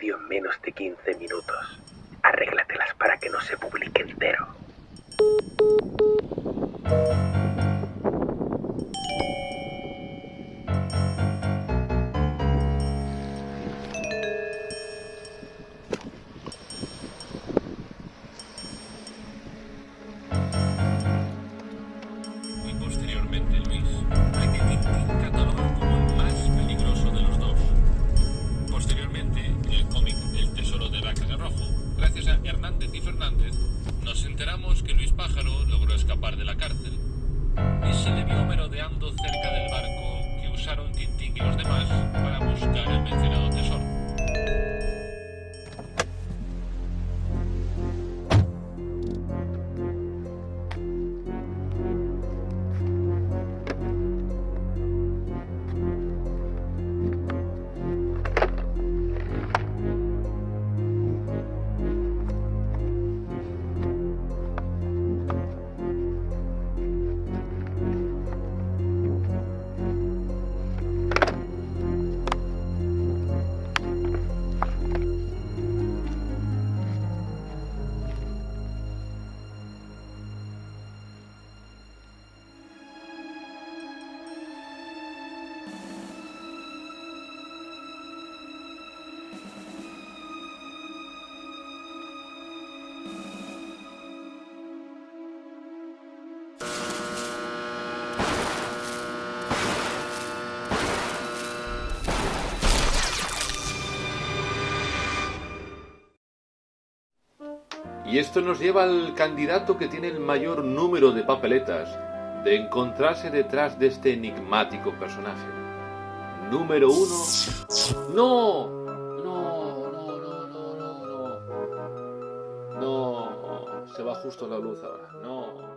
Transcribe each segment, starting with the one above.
vídeo en menos de 15 minutos. Arréglatelas para que no se publique entero. Y posteriormente, Luis, hay que Tintín catalogado como el más peligroso de los dos. Posteriormente, el cómic El tesoro de Bacana Rojo, gracias a Hernández y Fernández, nos enteramos que Luis Pájaro logró escapar de la cárcel y se le vio merodeando cerca del barco que usaron Tintín y los demás para buscar el mencionado tesoro. Y esto nos lleva al candidato que tiene el mayor número de papeletas de encontrarse detrás de este enigmático personaje. Número 1. ¡No! ¡No! ¡No! ¡No! ¡No! ¡No! ¡No! Se va justo la luz ahora. ¡No!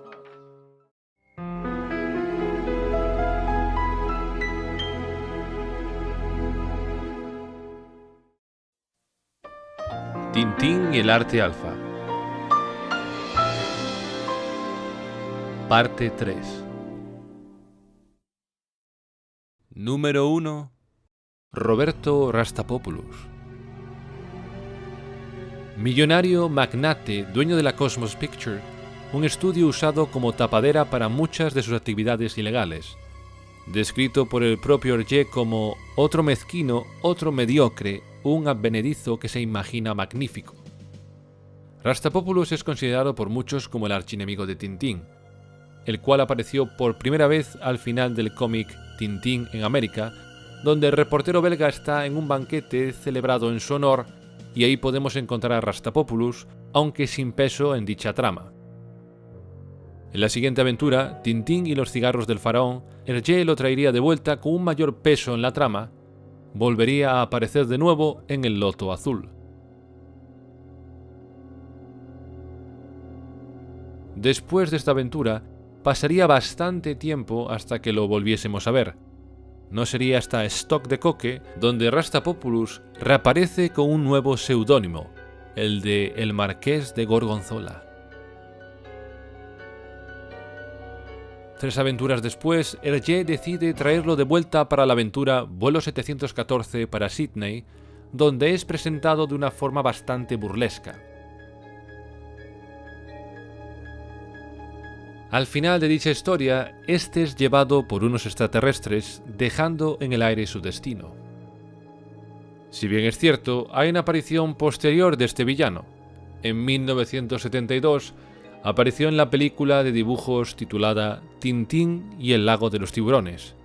Tintín y el arte alfa. Parte 3. Número 1. Roberto Rastapopoulos. Millonario magnate, dueño de la Cosmos Picture, un estudio usado como tapadera para muchas de sus actividades ilegales, descrito por el propio Hergé como otro mezquino, otro mediocre, un advenedizo que se imagina magnífico. Rastapopoulos es considerado por muchos como el archienemigo de Tintín, el cual apareció por primera vez al final del cómic Tintín en América, donde el reportero belga está en un banquete celebrado en su honor y ahí podemos encontrar a Rastapopoulos, aunque sin peso en dicha trama. En la siguiente aventura, Tintín y los cigarros del faraón, Hergé lo traería de vuelta con un mayor peso en la trama, volvería a aparecer de nuevo en el Loto Azul. Después de esta aventura, pasaría bastante tiempo hasta que lo volviésemos a ver. No sería hasta Stock de Coque donde Rastapopoulos reaparece con un nuevo seudónimo, el de El Marqués de Gorgonzola. 3 aventuras después, Hergé decide traerlo de vuelta para la aventura Vuelo 714 para Sydney, donde es presentado de una forma bastante burlesca. Al final de dicha historia, este es llevado por unos extraterrestres, dejando en el aire su destino. Si bien es cierto, hay una aparición posterior de este villano. En 1972, apareció en la película de dibujos titulada Tintín y el lago de los tiburones.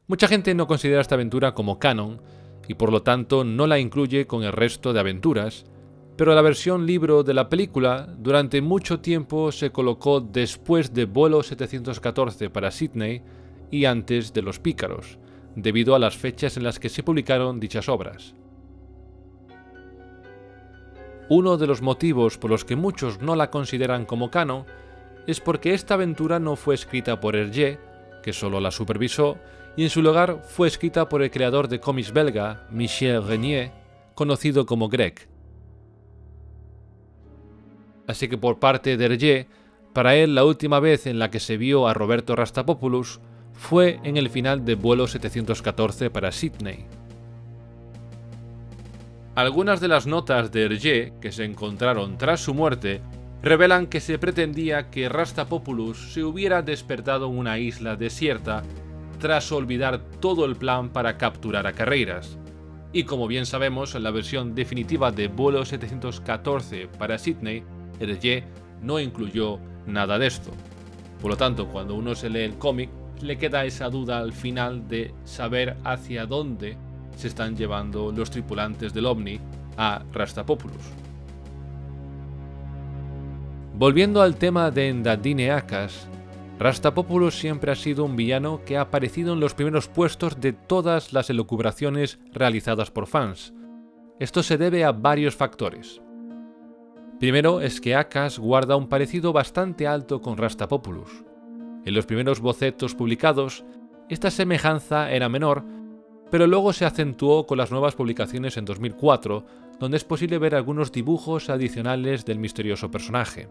Mucha gente no considera esta aventura como canon y por lo tanto no la incluye con el resto de aventuras, pero la versión libro de la película durante mucho tiempo se colocó después de Vuelo 714 para Sydney y antes de Los Pícaros, debido a las fechas en las que se publicaron dichas obras. Uno de los motivos por los que muchos no la consideran como canon es porque esta aventura no fue escrita por Hergé, que solo la supervisó, y en su lugar fue escrita por el creador de cómics belga, Michel Renier, conocido como Greg. Así que por parte de Hergé, para él la última vez en la que se vio a Roberto Rastapopoulos fue en el final de Vuelo 714 para Sydney. Algunas de las notas de Hergé que se encontraron tras su muerte revelan que se pretendía que Rastapopoulos se hubiera despertado en una isla desierta tras olvidar todo el plan para capturar a Carreiras. Y como bien sabemos, en la versión definitiva de Vuelo 714 para Sydney, Hergé no incluyó nada de esto. Por lo tanto, cuando uno se lee el cómic, le queda esa duda al final de saber hacia dónde se están llevando los tripulantes del OVNI a Rastapopoulos. Volviendo al tema de Ndadine Akas, Rastapopoulos siempre ha sido un villano que ha aparecido en los primeros puestos de todas las elucubraciones realizadas por fans. Esto se debe a varios factores. Primero es que Akas guarda un parecido bastante alto con Rastapopoulos. En los primeros bocetos publicados, esta semejanza era menor, pero luego se acentuó con las nuevas publicaciones en 2004, donde es posible ver algunos dibujos adicionales del misterioso personaje.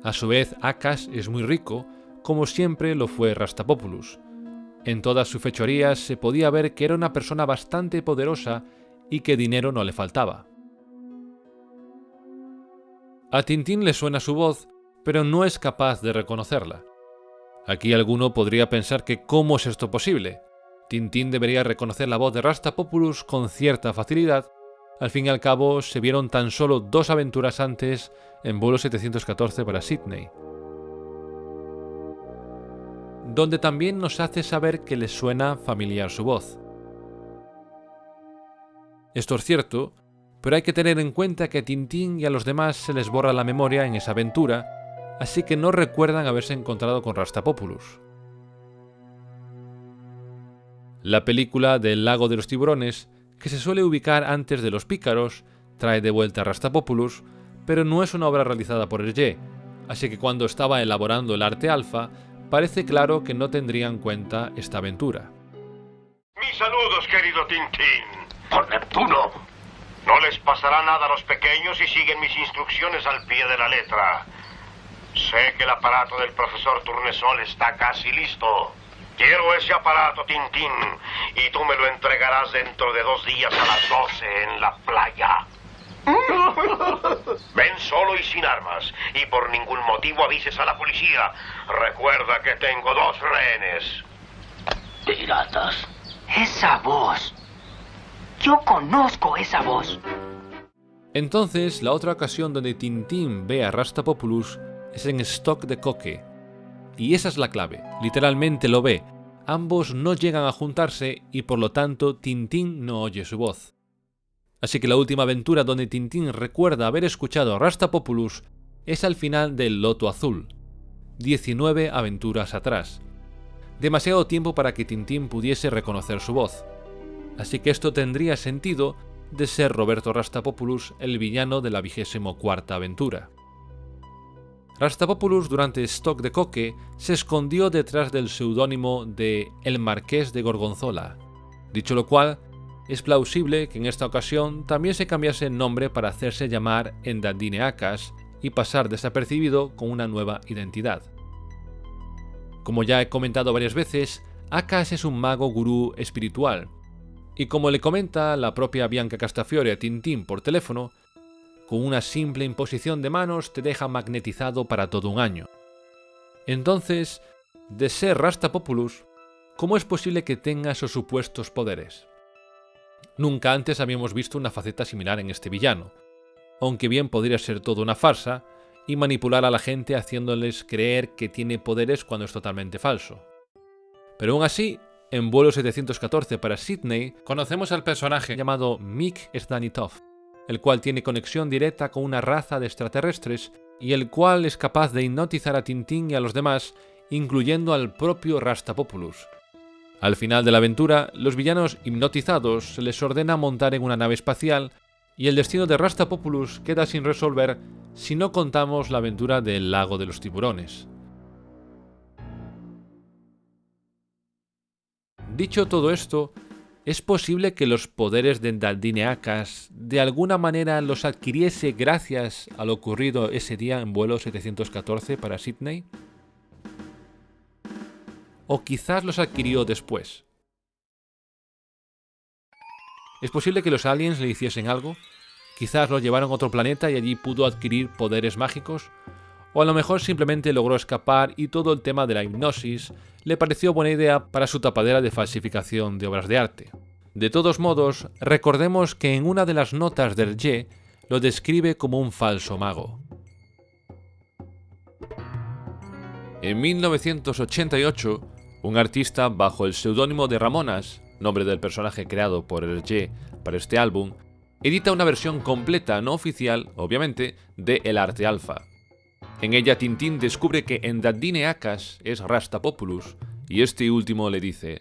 A su vez, Akas es muy rico, como siempre lo fue Rastapopoulos. En todas sus fechorías se podía ver que era una persona bastante poderosa y que dinero no le faltaba. A Tintín le suena su voz, pero no es capaz de reconocerla. Aquí alguno podría pensar que ¿cómo es esto posible? Tintín debería reconocer la voz de Rastapopoulos con cierta facilidad. Al fin y al cabo, se vieron tan solo 2 aventuras antes en Vuelo 714 para Sydney, donde también nos hace saber que le suena familiar su voz. Esto es cierto, pero hay que tener en cuenta que a Tintín y a los demás se les borra la memoria en esa aventura, así que no recuerdan haberse encontrado con Rastapopoulos. La película del Lago de los Tiburones, que se suele ubicar antes de Los Pícaros, trae de vuelta a Rastapopoulos, pero no es una obra realizada por Hergé, así que cuando estaba elaborando el arte alfa, parece claro que no tendría en cuenta esta aventura. Mis saludos, querido Tintín. ¡Por Neptuno! No les pasará nada a los pequeños si siguen mis instrucciones al pie de la letra. Sé que el aparato del profesor Tournesol está casi listo. Quiero ese aparato, Tintín, y tú me lo entregarás dentro de 2 días a las 12 en la playa. Ven solo y sin armas, y por ningún motivo avises a la policía. Recuerda que tengo 2 rehenes. Piratas. Esa voz. Yo conozco esa voz. Entonces, la otra ocasión donde Tintín ve a Rastapopoulos es en Stock de Coque. Y esa es la clave, literalmente lo ve. Ambos no llegan a juntarse y por lo tanto Tintín no oye su voz. Así que la última aventura donde Tintín recuerda haber escuchado a Rastapopoulos es al final del Loto Azul, 19 aventuras atrás. Demasiado tiempo para que Tintín pudiese reconocer su voz. Así que esto tendría sentido de ser Roberto Rastapopoulos el villano de la 24ª aventura. Rastapopoulos durante Stock de Coque se escondió detrás del seudónimo de El Marqués de Gorgonzola, dicho lo cual, es plausible que en esta ocasión también se cambiase el nombre para hacerse llamar Ndadine Akas y pasar desapercibido con una nueva identidad. Como ya he comentado varias veces, Akas es un mago gurú espiritual, y como le comenta la propia Bianca Castafiore a Tintín por teléfono, con una simple imposición de manos te deja magnetizado para todo un año. Entonces, de ser Rastapopoulos, ¿cómo es posible que tenga esos supuestos poderes? Nunca antes habíamos visto una faceta similar en este villano, aunque bien podría ser todo una farsa y manipular a la gente haciéndoles creer que tiene poderes cuando es totalmente falso. Pero aún así, en Vuelo 714 para Sydney, conocemos al personaje llamado Mick Stanitov, el cual tiene conexión directa con una raza de extraterrestres y el cual es capaz de hipnotizar a Tintín y a los demás, incluyendo al propio Rastapopoulos. Al final de la aventura, los villanos hipnotizados se les ordena montar en una nave espacial y el destino de Rastapopoulos queda sin resolver si no contamos la aventura del lago de los tiburones. Dicho todo esto, ¿es posible que los poderes de Nadine Akas de alguna manera los adquiriese gracias a lo ocurrido ese día en vuelo 714 para Sydney? ¿O quizás los adquirió después? ¿Es posible que los aliens le hiciesen algo? Quizás lo llevaron a otro planeta y allí pudo adquirir poderes mágicos. O a lo mejor simplemente logró escapar y todo el tema de la hipnosis le pareció buena idea para su tapadera de falsificación de obras de arte. De todos modos, recordemos que en una de las notas de Hergé lo describe como un falso mago. En 1988, un artista bajo el seudónimo de Ramonas, nombre del personaje creado por Hergé para este álbum, edita una versión completa, no oficial, obviamente, de El Arte Alfa. En ella Tintín descubre que en Nadine Akas es Rastapopoulos y este último le dice: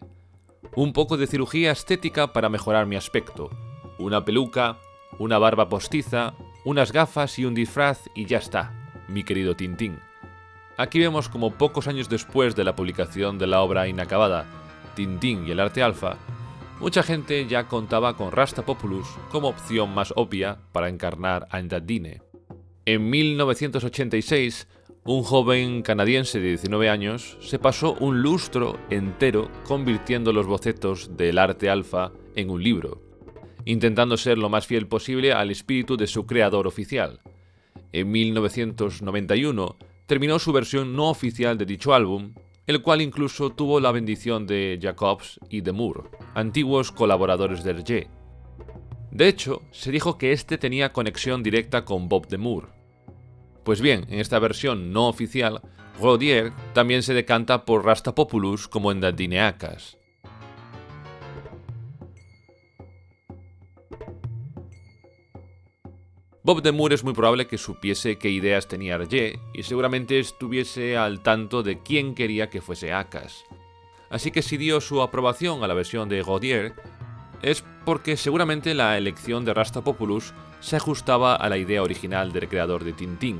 un poco de cirugía estética para mejorar mi aspecto, una peluca, una barba postiza, unas gafas y un disfraz y ya está, mi querido Tintín. Aquí vemos como pocos años después de la publicación de la obra inacabada Tintín y el Arte Alfa, mucha gente ya contaba con Rastapopoulos como opción más obvia para encarnar a Nadine. En 1986, un joven canadiense de 19 años se pasó un lustro entero convirtiendo los bocetos del Arte Alfa en un libro, intentando ser lo más fiel posible al espíritu de su creador oficial. En 1991 terminó su versión no oficial de dicho álbum, el cual incluso tuvo la bendición de Jacobs y de Moore, antiguos colaboradores de Hergé. De hecho, se dijo que este tenía conexión directa con Bob de Moore. Pues bien, en esta versión no oficial, Rodier también se decanta por Rastapopoulos como en Nadine Akas. Bob de Moore es muy probable que supiese qué ideas tenía Hergé y seguramente estuviese al tanto de quién quería que fuese Akas. Así que si dio su aprobación a la versión de Rodier, es porque seguramente la elección de Rastapopoulos se ajustaba a la idea original del creador de Tintín.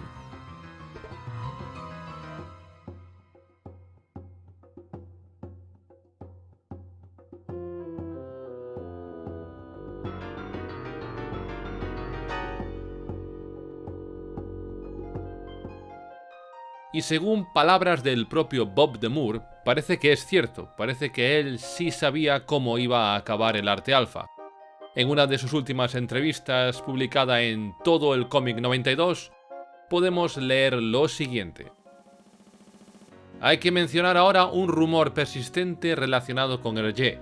Y según palabras del propio Bob de Moore, parece que es cierto, parece que él sí sabía cómo iba a acabar el Arte Alfa. En una de sus últimas entrevistas, publicada en Todo el Cómic 92, podemos leer lo siguiente. Hay que mencionar ahora un rumor persistente relacionado con Hergé.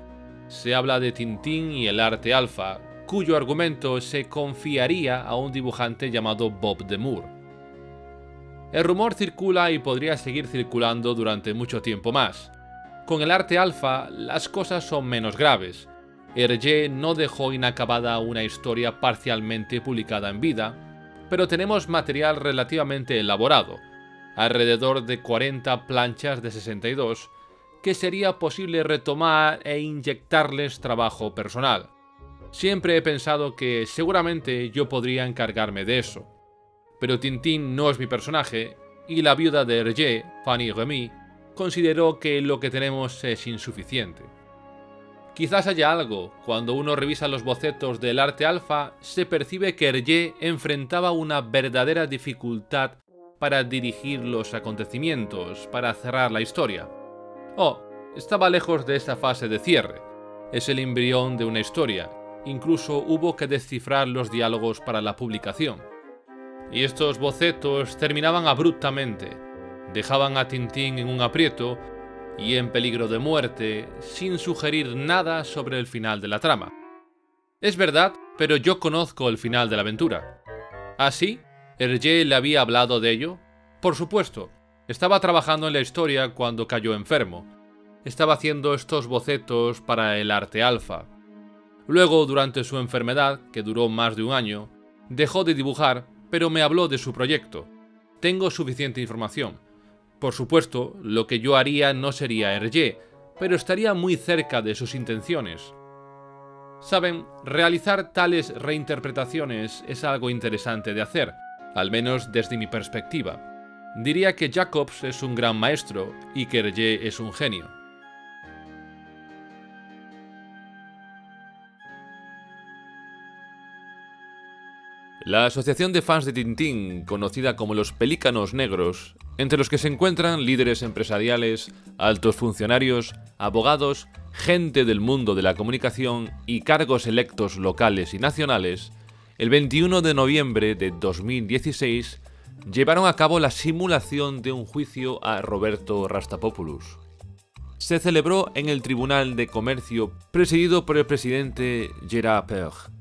Se habla de Tintín y el Arte Alfa, cuyo argumento se confiaría a un dibujante llamado Bob de Moore. El rumor circula y podría seguir circulando durante mucho tiempo más. Con el Arte Alfa, las cosas son menos graves. Hergé no dejó inacabada una historia parcialmente publicada en vida, pero tenemos material relativamente elaborado, alrededor de 40 planchas de 62, que sería posible retomar e inyectarles trabajo personal. Siempre he pensado que seguramente yo podría encargarme de eso. Pero Tintín no es mi personaje, y la viuda de Hergé, Fanny Remy, consideró que lo que tenemos es insuficiente. Quizás haya algo. Cuando uno revisa los bocetos del Arte Alfa, se percibe que Hergé enfrentaba una verdadera dificultad para dirigir los acontecimientos, para cerrar la historia. Estaba lejos de esa fase de cierre. Es el embrión de una historia. Incluso hubo que descifrar los diálogos para la publicación. Y estos bocetos terminaban abruptamente, dejaban a Tintín en un aprieto y en peligro de muerte, sin sugerir nada sobre el final de la trama. Es verdad, pero yo conozco el final de la aventura. ¿Ah, sí? ¿Hergé le había hablado de ello? Por supuesto, estaba trabajando en la historia cuando cayó enfermo. Estaba haciendo estos bocetos para el Arte Alfa. Luego, durante su enfermedad, que duró más de un año, dejó de dibujar, pero me habló de su proyecto. Tengo suficiente información. Por supuesto, lo que yo haría no sería Hergé, pero estaría muy cerca de sus intenciones. Saben, realizar tales reinterpretaciones es algo interesante de hacer, al menos desde mi perspectiva. Diría que Jacobs es un gran maestro y que Hergé es un genio. La asociación de fans de Tintín, conocida como los Pelícanos Negros, entre los que se encuentran líderes empresariales, altos funcionarios, abogados, gente del mundo de la comunicación y cargos electos locales y nacionales, el 21 de noviembre de 2016 llevaron a cabo la simulación de un juicio a Roberto Rastapopoulos. Se celebró en el Tribunal de Comercio presidido por el presidente Gérard Perre.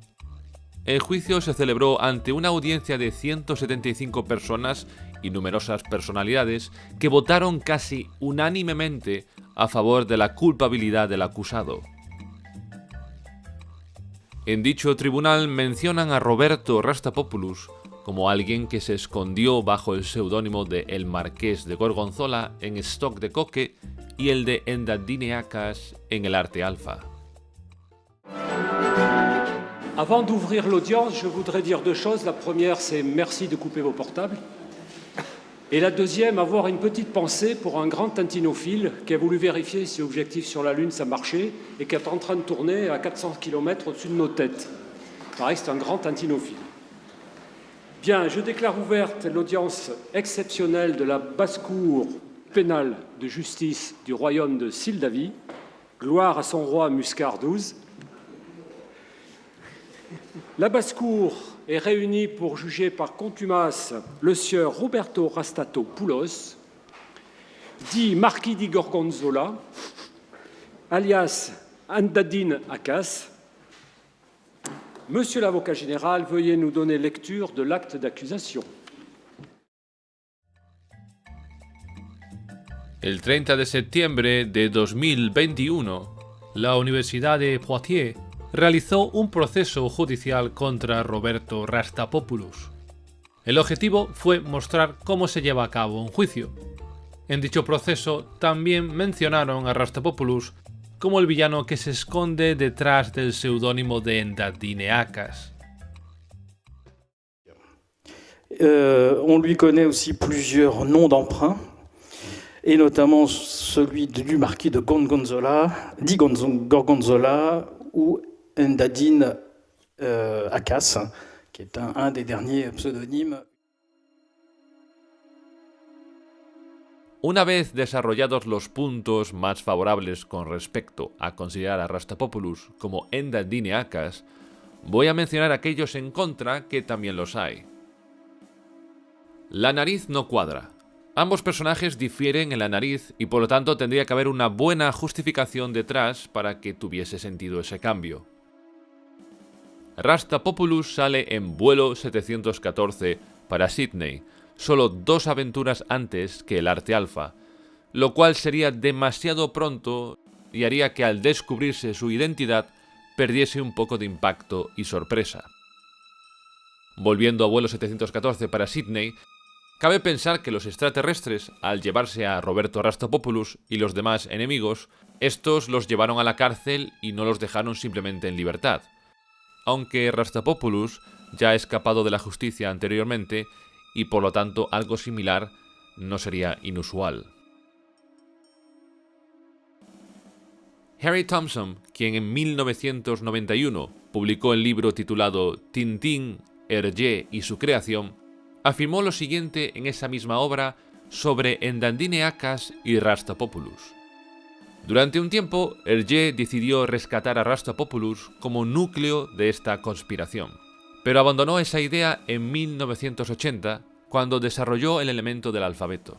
El juicio se celebró ante una audiencia de 175 personas y numerosas personalidades que votaron casi unánimemente a favor de la culpabilidad del acusado. En dicho tribunal mencionan a Roberto Rastapopoulos como alguien que se escondió bajo el seudónimo de El Marqués de Gorgonzola en Stock de Coque y el de Endadineacas en el Arte Alfa. Avant d'ouvrir l'audience, je voudrais dire deux choses. La première, c'est merci de couper vos portables. Et la deuxième, avoir une petite pensée pour un grand tintinophile qui a voulu vérifier si l'objectif sur la Lune, ça marchait, et qui est en train de tourner à 400 km au-dessus de nos têtes. Il paraît que c'est un grand tintinophile. Bien, je déclare ouverte l'audience exceptionnelle de la basse-cour pénale de justice du royaume de Sildavie. Gloire à son roi Muscar XII. La basse-cour est réunie pour juger par contumace le sieur Roberto Rastatopoulos, dit Marquis di Gorgonzola, alias Endadineacas. Monsieur l'avocat général, veuillez nous donner lecture de l'acte d'accusation. El 30 de septiembre de 2021, la Universidad de Poitiers realizó un proceso judicial contra Roberto Rastapopoulos. El objetivo fue mostrar cómo se lleva a cabo un juicio. En dicho proceso también mencionaron a Rastapopoulos como el villano que se esconde detrás del seudónimo de Endadineacas. On lui connaît aussi plusieurs noms d'emprunt, et notamment celui du marquis de Gorgonzola, dit Gorgonzola, ou Endadineacas, qui est un des derniers pseudonymes. Una vez desarrollados los puntos más favorables con respecto a considerar a Rastapopoulos como Endadineacas, voy a mencionar aquellos en contra, que también los hay. La nariz no cuadra. Ambos personajes difieren en la nariz y por lo tanto tendría que haber una buena justificación detrás para que tuviese sentido ese cambio. Rastapopoulos sale en vuelo 714 para Sydney, solo 2 aventuras antes que el Arte Alfa, lo cual sería demasiado pronto y haría que al descubrirse su identidad perdiese un poco de impacto y sorpresa. Volviendo a vuelo 714 para Sydney, cabe pensar que los extraterrestres, al llevarse a Roberto Rastapopoulos y los demás enemigos, estos los llevaron a la cárcel y no los dejaron simplemente en libertad. Aunque Rastapopoulos ya ha escapado de la justicia anteriormente y por lo tanto algo similar no sería inusual. Harry Thompson, quien en 1991 publicó el libro titulado Tintín, Hergé y su creación, afirmó lo siguiente en esa misma obra sobre Endadineacas y Rastapopoulos. Durante un tiempo, Hergé decidió rescatar a Rastapopoulos como núcleo de esta conspiración, pero abandonó esa idea en 1980 cuando desarrolló el elemento del alfabeto.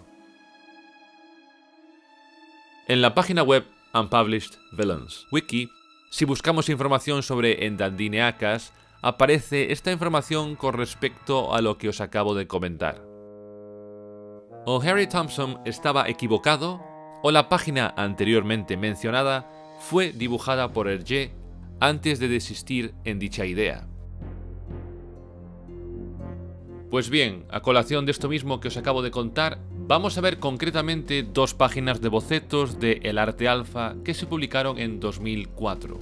En la página web Unpublished Villains Wiki, si buscamos información sobre Endadineacas, aparece esta información con respecto a lo que os acabo de comentar. O Harry Thompson estaba equivocado, o la página anteriormente mencionada fue dibujada por Hergé antes de desistir en dicha idea. Pues bien, a colación de esto mismo que os acabo de contar, vamos a ver concretamente 2 páginas de bocetos de El Arte Alfa que se publicaron en 2004.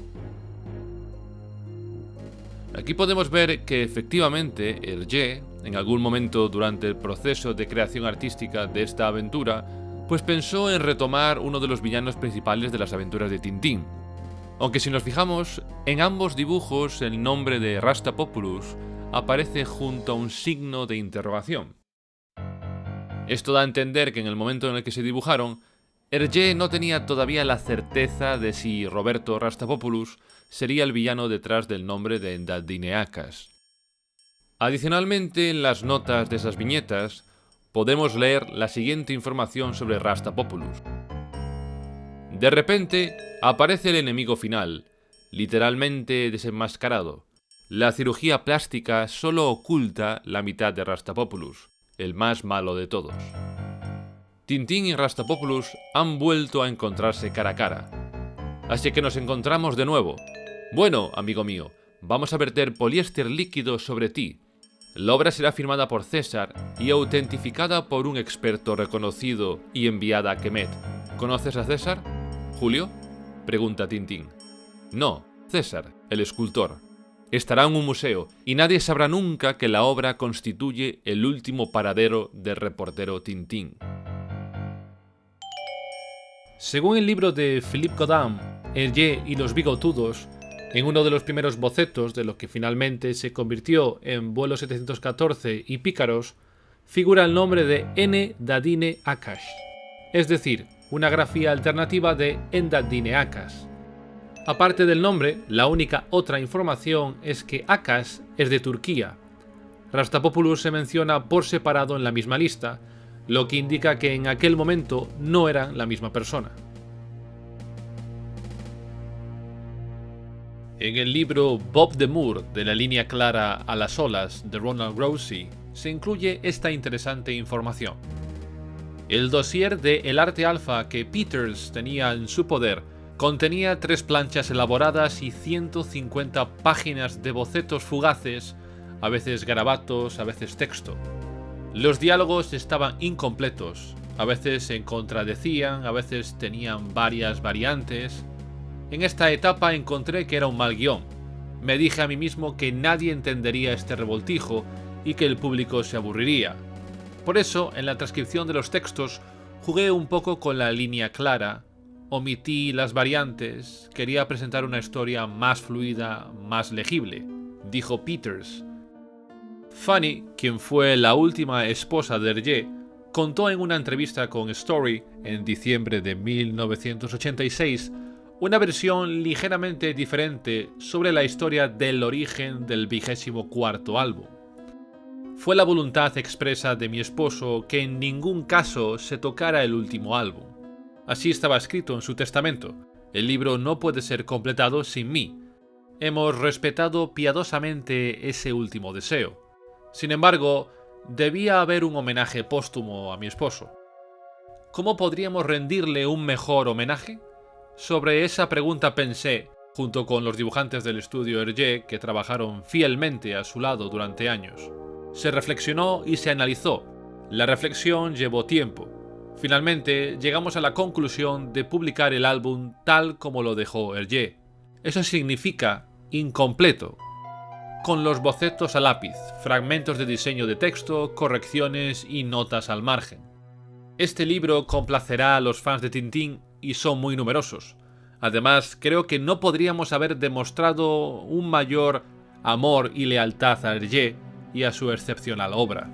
Aquí podemos ver que efectivamente Hergé, en algún momento durante el proceso de creación artística de esta aventura, pues pensó en retomar uno de los villanos principales de las aventuras de Tintín. Aunque si nos fijamos, en ambos dibujos el nombre de Rastapopoulos aparece junto a un signo de interrogación. Esto da a entender que en el momento en el que se dibujaron, Hergé no tenía todavía la certeza de si Roberto Rastapopoulos sería el villano detrás del nombre de Endaldineacas. Adicionalmente, en las notas de esas viñetas, podemos leer la siguiente información sobre Rastapopoulos. De repente, aparece el enemigo final, literalmente desenmascarado. La cirugía plástica solo oculta la mitad de Rastapopoulos, el más malo de todos. Tintín y Rastapopoulos han vuelto a encontrarse cara a cara. Así que nos encontramos de nuevo. Bueno, amigo mío, vamos a verter poliéster líquido sobre ti. La obra será firmada por César y autentificada por un experto reconocido y enviada a Kemet. ¿Conoces a César? ¿Julio? Pregunta Tintín. No, César, el escultor. Estará en un museo y nadie sabrá nunca que la obra constituye el último paradero del reportero Tintín. Según el libro de Philippe Godin, Hergé y los bigotudos, en uno de los primeros bocetos de lo que finalmente se convirtió en Vuelo 714 y Pícaros, figura el nombre de Endaldineacas, es decir, una grafía alternativa de Endaldineacas. Aparte del nombre, la única otra información es que Acas es de Turquía. Rastapopoulos se menciona por separado en la misma lista, lo que indica que en aquel momento no eran la misma persona. En el libro Bob the Moor de la línea clara a las olas de Ronald Rosie se incluye esta interesante información. El dossier de El Arte Alfa que Peters tenía en su poder contenía 3 planchas elaboradas y 150 páginas de bocetos fugaces, a veces garabatos, a veces texto. Los diálogos estaban incompletos, a veces se contradecían, a veces tenían varias variantes. En esta etapa encontré que era un mal guión. Me dije a mí mismo que nadie entendería este revoltijo y que el público se aburriría. Por eso, en la transcripción de los textos, jugué un poco con la línea clara, omití las variantes, quería presentar una historia más fluida, más legible, dijo Peters. Fanny, quien fue la última esposa de Hergé, contó en una entrevista con Story en diciembre de 1986 una versión ligeramente diferente sobre la historia del origen del 24º álbum. Fue la voluntad expresa de mi esposo que en ningún caso se tocara el último álbum. Así estaba escrito en su testamento. El libro no puede ser completado sin mí. Hemos respetado piadosamente ese último deseo. Sin embargo, debía haber un homenaje póstumo a mi esposo. ¿Cómo podríamos rendirle un mejor homenaje? Sobre esa pregunta pensé, junto con los dibujantes del estudio Hergé que trabajaron fielmente a su lado durante años. Se reflexionó y se analizó. La reflexión llevó tiempo. Finalmente, llegamos a la conclusión de publicar el álbum tal como lo dejó Hergé. Eso significa incompleto, con los bocetos a lápiz, fragmentos de diseño de texto, correcciones y notas al margen. Este libro complacerá a los fans de Tintín y son muy numerosos. Además, creo que no podríamos haber demostrado un mayor amor y lealtad a Hergé y a su excepcional obra.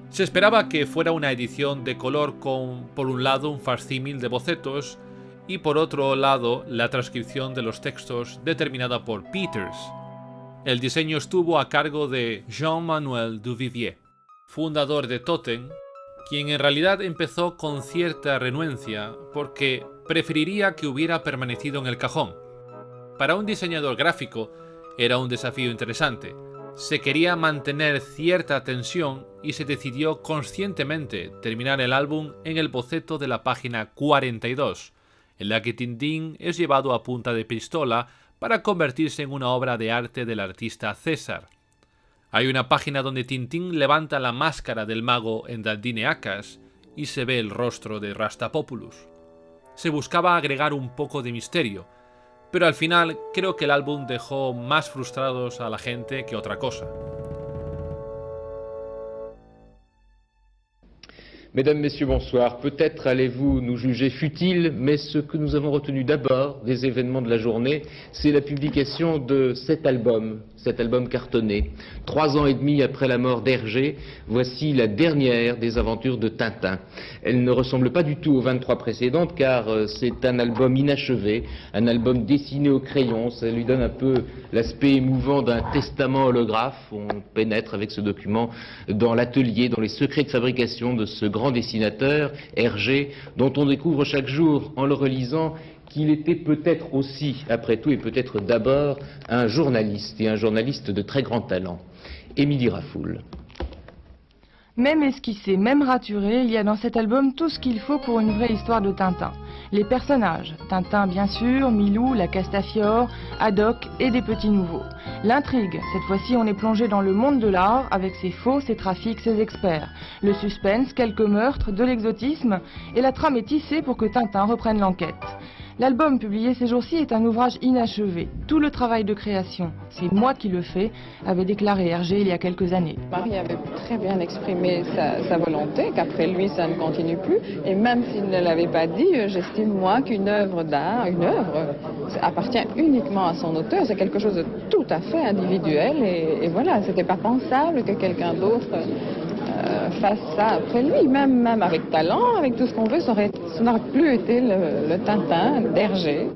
Se esperaba que fuera una edición de color con, por un lado, un facsímil de bocetos y por otro lado, la transcripción de los textos determinada por Peters. El diseño estuvo a cargo de Jean-Manuel Duvivier, fundador de Totem, quien en realidad empezó con cierta renuencia porque preferiría que hubiera permanecido en el cajón. Para un diseñador gráfico era un desafío interesante. Se quería mantener cierta tensión y se decidió conscientemente terminar el álbum en el boceto de la página 42, en la que Tintín es llevado a punta de pistola para convertirse en una obra de arte del artista César. Hay una página donde Tintín levanta la máscara del mago Endaldineacas y se ve el rostro de Rastapopoulos. Se buscaba agregar un poco de misterio. pero al final creo que el álbum dejó más frustrados a la gente que otra cosa. Mesdames, Messieurs, bonsoir. Peut-être allez-vous nous juger futiles, mais ce que nous avons retenu d'abord des événements de la journée, c'est la publication de cet album cartonné. 3 ans et demi après la mort d'Hergé, voici la dernière des aventures de Tintin. Elle ne ressemble pas du tout aux 23 précédentes, car c'est un album inachevé, un album dessiné au crayon. Ça lui donne un peu l'aspect émouvant d'un testament holographe. On pénètre avec ce document dans l'atelier, dans les secrets de fabrication de ce grand dessinateur, Hergé, dont on découvre chaque jour en le relisant qu'il était peut-être aussi, après tout et peut-être d'abord, un journaliste, et un journaliste de très grand talent. Émilie Rafoul. Même esquissé, même raturé, il y a dans cet album tout ce qu'il faut pour une vraie histoire de Tintin. Les personnages, Tintin bien sûr, Milou, la Castafiore, Haddock et des petits nouveaux. L'intrigue, cette fois-ci on est plongé dans le monde de l'art avec ses faux, ses trafics, ses experts. Le suspense, quelques meurtres, de l'exotisme et la trame est tissée pour que Tintin reprenne l'enquête. L'album publié ces jours-ci est un ouvrage inachevé. Tout le travail de création, c'est moi qui le fais, avait déclaré Hergé il y a quelques années. Marie avait très bien exprimé sa volonté, qu'après lui ça ne continue plus. Et même s'il ne l'avait pas dit, j'estime moi qu'une œuvre d'art, une œuvre, appartient uniquement à son auteur. C'est quelque chose de tout à fait individuel. Et voilà, c'était pas pensable que quelqu'un d'autre fasse ça après lui, même avec talent, avec tout ce qu'on veut, ça n'aurait plus été le Tintin d'Hergé.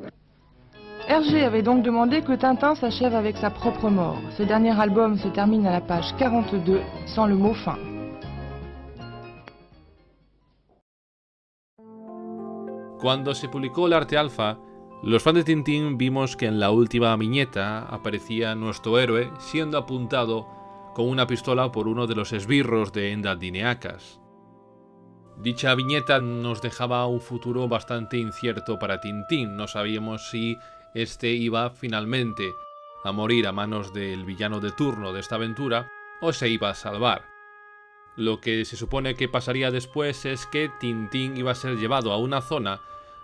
Hergé avait donc demandé que Tintin s'achève avec sa propre mort. Ce dernier album se termine à la page 42, sans le mot fin. Cuando se publicó el arte alfa, los fans de Tintín vimos que en la última viñeta aparecía nuestro héroe siendo apuntado con una pistola por uno de los esbirros de Endaddineacas. Dicha viñeta nos dejaba un futuro bastante incierto para Tintín. No sabíamos si este iba finalmente a morir a manos del villano de turno de esta aventura o se iba a salvar. Lo que se supone que pasaría después es que Tintín iba a ser llevado a una zona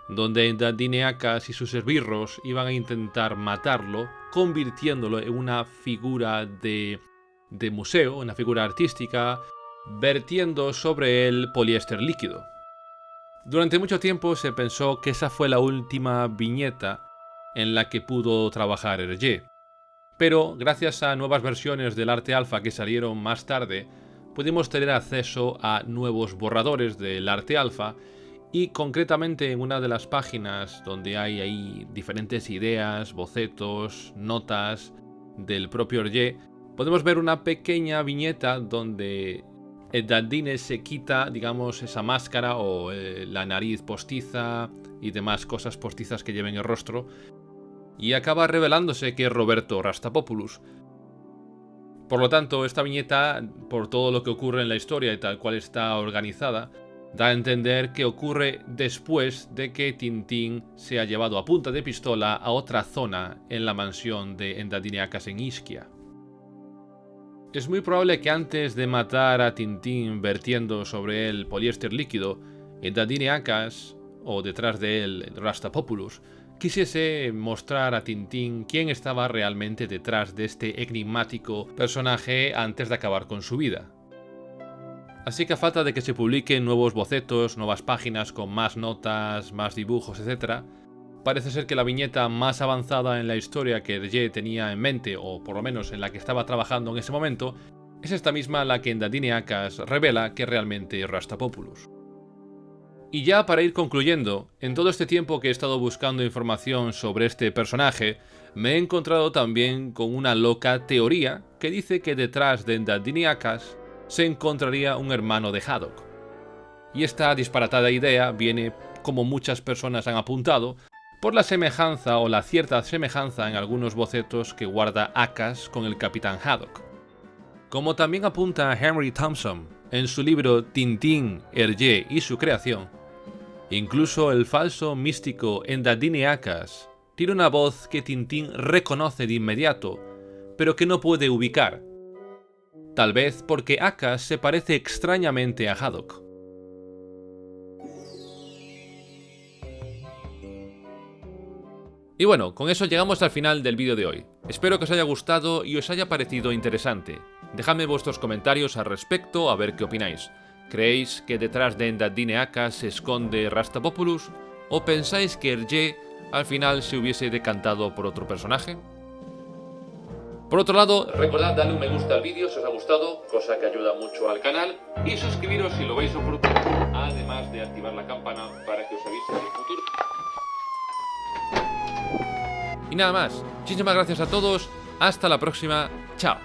donde Endaddineacas y sus esbirros iban a intentar matarlo, convirtiéndolo en una figura de museo, una figura artística, vertiendo sobre él poliéster líquido. Durante mucho tiempo se pensó que esa fue la última viñeta en la que pudo trabajar Hergé, pero gracias a nuevas versiones del arte alfa que salieron más tarde, pudimos tener acceso a nuevos borradores del arte alfa y concretamente en una de las páginas donde hay ahí diferentes ideas, bocetos, notas del propio Hergé, podemos ver una pequeña viñeta donde Endaddine se quita, digamos, esa máscara o la nariz postiza y demás cosas postizas que lleva en el rostro, y acaba revelándose que es Roberto Rastapopoulos. Por lo tanto, esta viñeta, por todo lo que ocurre en la historia y tal cual está organizada, da a entender que ocurre después de que Tintín sea llevado a punta de pistola a otra zona en la mansión de Endaddineacas en Ischia. Es muy probable que antes de matar a Tintín vertiendo sobre él poliéster líquido, Endaddineacas, o detrás de él Rastapopoulos, quisiese mostrar a Tintín quién estaba realmente detrás de este enigmático personaje antes de acabar con su vida. Así que a falta de que se publiquen nuevos bocetos, nuevas páginas con más notas, más dibujos, etc., parece ser que la viñeta más avanzada en la historia que Hergé tenía en mente, o por lo menos en la que estaba trabajando en ese momento, es esta misma la que Endaddineacas revela que realmente es Rastapopoulos. Y ya para ir concluyendo, en todo este tiempo que he estado buscando información sobre este personaje, me he encontrado también con una loca teoría que dice que detrás de Endaddineacas se encontraría un hermano de Haddock. Y esta disparatada idea viene, como muchas personas han apuntado, por la semejanza o la cierta semejanza en algunos bocetos que guarda Acas con el Capitán Haddock. Como también apunta Henry Thompson en su libro Tintín, Hergé y su creación, incluso el falso místico Endaddineacas tiene una voz que Tintín reconoce de inmediato, pero que no puede ubicar. Tal vez porque Acas se parece extrañamente a Haddock. Y bueno, con eso llegamos al final del vídeo de hoy. Espero que os haya gustado y os haya parecido interesante. Dejadme vuestros comentarios al respecto a ver qué opináis. ¿Creéis que detrás de Endaddine Aka se esconde Rastapopoulos? ¿O pensáis que Hergé al final se hubiese decantado por otro personaje? Por otro lado, recordad darle un me gusta al vídeo si os ha gustado, cosa que ayuda mucho al canal, y suscribiros si lo veis oportuno, además de activar la campana para que os avise del futuro. Y nada más, muchísimas gracias a todos, hasta la próxima, chao.